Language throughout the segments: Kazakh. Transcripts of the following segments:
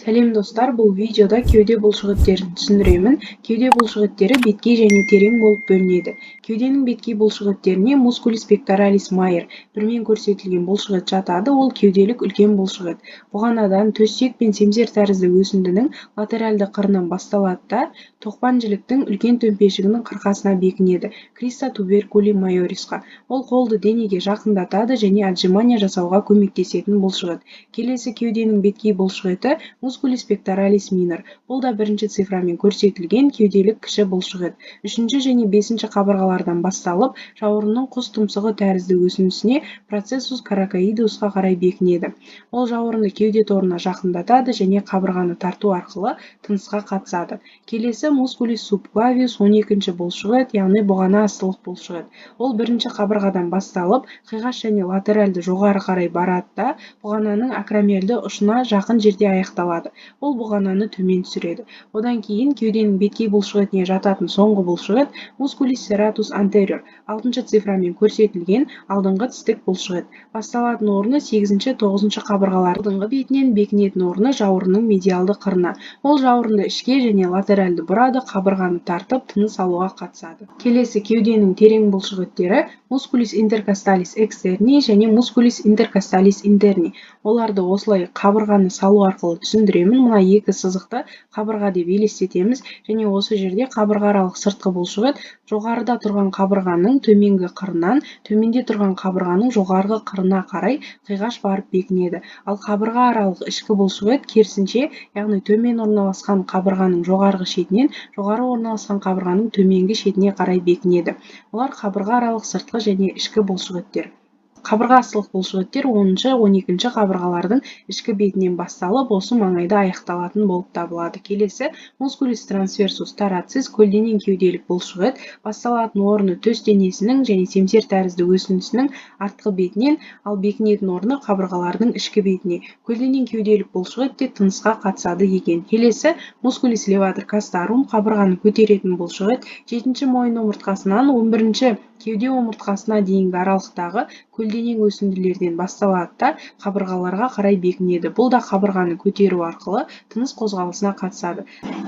Сәлем достар, бұл видеода кеуде бұлшықеттерін түсіндіремін. Кеуде бұлшықеттері беткей және терең болып бөлінеді. Кеуденің беткей бұлшықеттеріне мускулис пекторалис майор бірмен көрсетілген бұлшықет жатады, ол кеуделік үлкен бұлшықет. Бұғанадан төстек пен семсер тәрізді өсіндінің латеральды қырынан басталады да тоқпан жіліктің үлкен төмпешігінің қырқасына бекінеді, криста туберкули майорисқа. Ол қолды денеге жақындатады және отжимания жасауға көмектесетін бұлшықет. Келесі кеуденің беткей бұлшықеті мускулис пекторалис минор. Бұл да бірінші цифрамен көрсетілген кеуделік кіші бұлшықет. Үшінші және бесінші қабырғалардан басталып, жауырынның құс тұмсығы тәрізді өсіндісіне процессус каракоидусқа қарай бекінеді. Ол жауырынды кеуде торына жақындатады және қабырғаны тарту арқылы тынысқа қатысады. Келесі мускулис субклавиус 12-ші бұлшықет, яғни бұғана астылық бұлшықет. Ол бірінші қабырғадан басталып, қиғаш және латеральды жоғары қарай барады да бұғананың акромиальды ұшына жақын жерде аяқталады. Ол бұғананы төмен түсіреді. Одан кейін кеуденің беткей бұлшықетіне жататын соңғы бұлшықет мускулис серратус anterior, 6-шы цифрамен көрсетілген алдыңғы тістік бұлшықет. Басталатын орны 8-ші 9-ші қабырғалар. Алдыңғы бетінен бекінетін орны жауырынның медиалды қырына. Ол жауырынды ішке және латеральды бұрады, қабырғаны тартып тыныс алуға қатысады. Келесі кеуденің терең бұлшықеттері мускулис интеркосталис экстерни және мускулис интеркосталис интерни. Оларды осылай қабырғаны салу арқылы түсіндіремін. Мына екі сызықты қабырға деп елестетеміз және осы жерде қабырға аралық сыртқы бұлшықет жоғарыда тұрған қабырғаның төменгі қырынан төменде тұрған қабырғаның жоғарғы қырына қарай қиғаш барып бекінеді. Ал қабырға аралық ішкі бұлшықет керісінше, яғни төмен орналасқан қабырғаның жоғарғы шетінен жоғары орналасқан қабырғаның төменгі шетіне қарай бекінеді. Олар қабырға аралық сыртқы және ішкі бұлшықеттер. Қабырға астылық бұлшықеттер 10-ші, 12-ші қабырғалардың ішкі бетінен басталып, осы маңайда аяқталатын болып табылады. Келесі мускулис трансверсус тарацис көлденең кеуделік бұлшықет. Басталатын орны төс денесінің және семсер тәрізді өсіндісінің артқы бетінен, ал бекінетін орны қабырғалардың ішкі бетіне. Көлденең кеуделік бұлшықет те тынысқа қатысады екен. Келесі мускулис леватор кастарум қабырғаны көтеретін бұлшықет. 7-ші мойын омыртқасынан 11-ші кеуде омыртқасына дейінгі аралықтағы көлденең өсінділерден басталады да қабырғаларға қарай бекінеді. Бұл да қабырғаны көтеру арқылы тыныс қозғалысына қатысады.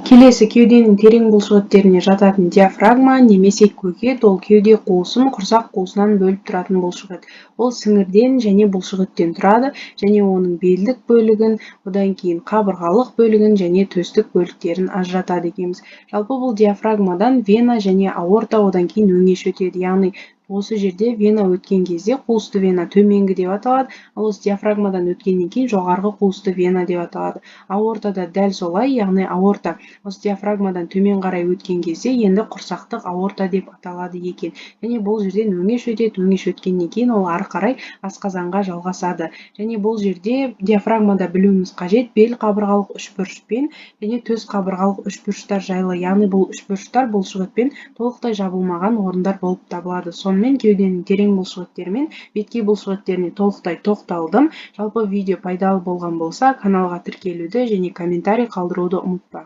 Келесі кеуденің терең бұлшықеттеріне жататын диафрагма немесе көкет, ол кеуде қуысын құрсақ қуысынан бөліп тұратын бұлшықет. Ол сіңірден және бұлшықеттен тұрады және оның белдік бөлігін, одан кейін қабырғалық бөлігін және төстік бөліктерін ажыратады екенбіз. Жалпы бұл диафрагмадан вена және аорта, одан кейін өңеш өтеді. Яғни осы жерде вена өткен кезде қуысты вена төменгі деп аталады, ал осы диафрагмадан өткеннен кейін жоғарғы қуысты вена деп аталады. Аортада дәл солай, яғни аорта осы диафрагмадан төмен қарай өткен кезде енді құрсақтық аорта деп аталады екен. Және бұл жерден өңеш өтеді, өңеш өткеннен кейін ол ары қарай асқазанға жалғасады. Және бұл жерде диафрагмада білуіміз қажет бел қабырғалық үшбұрышпен және төс қабырғалық үшбұрыштар жайлы, яғни бұл үшбұрыштар бұлшықетпен толықтай жабылмаған орындар болып табылады. Сонымен кеуденің терең бұлшықеттері мен беткей бұлшықеттеріне толықтай тоқталдым. Жалпы видео пайдалы болған болса, каналға тіркелуді және комментарий қалдыруды ұмытпа.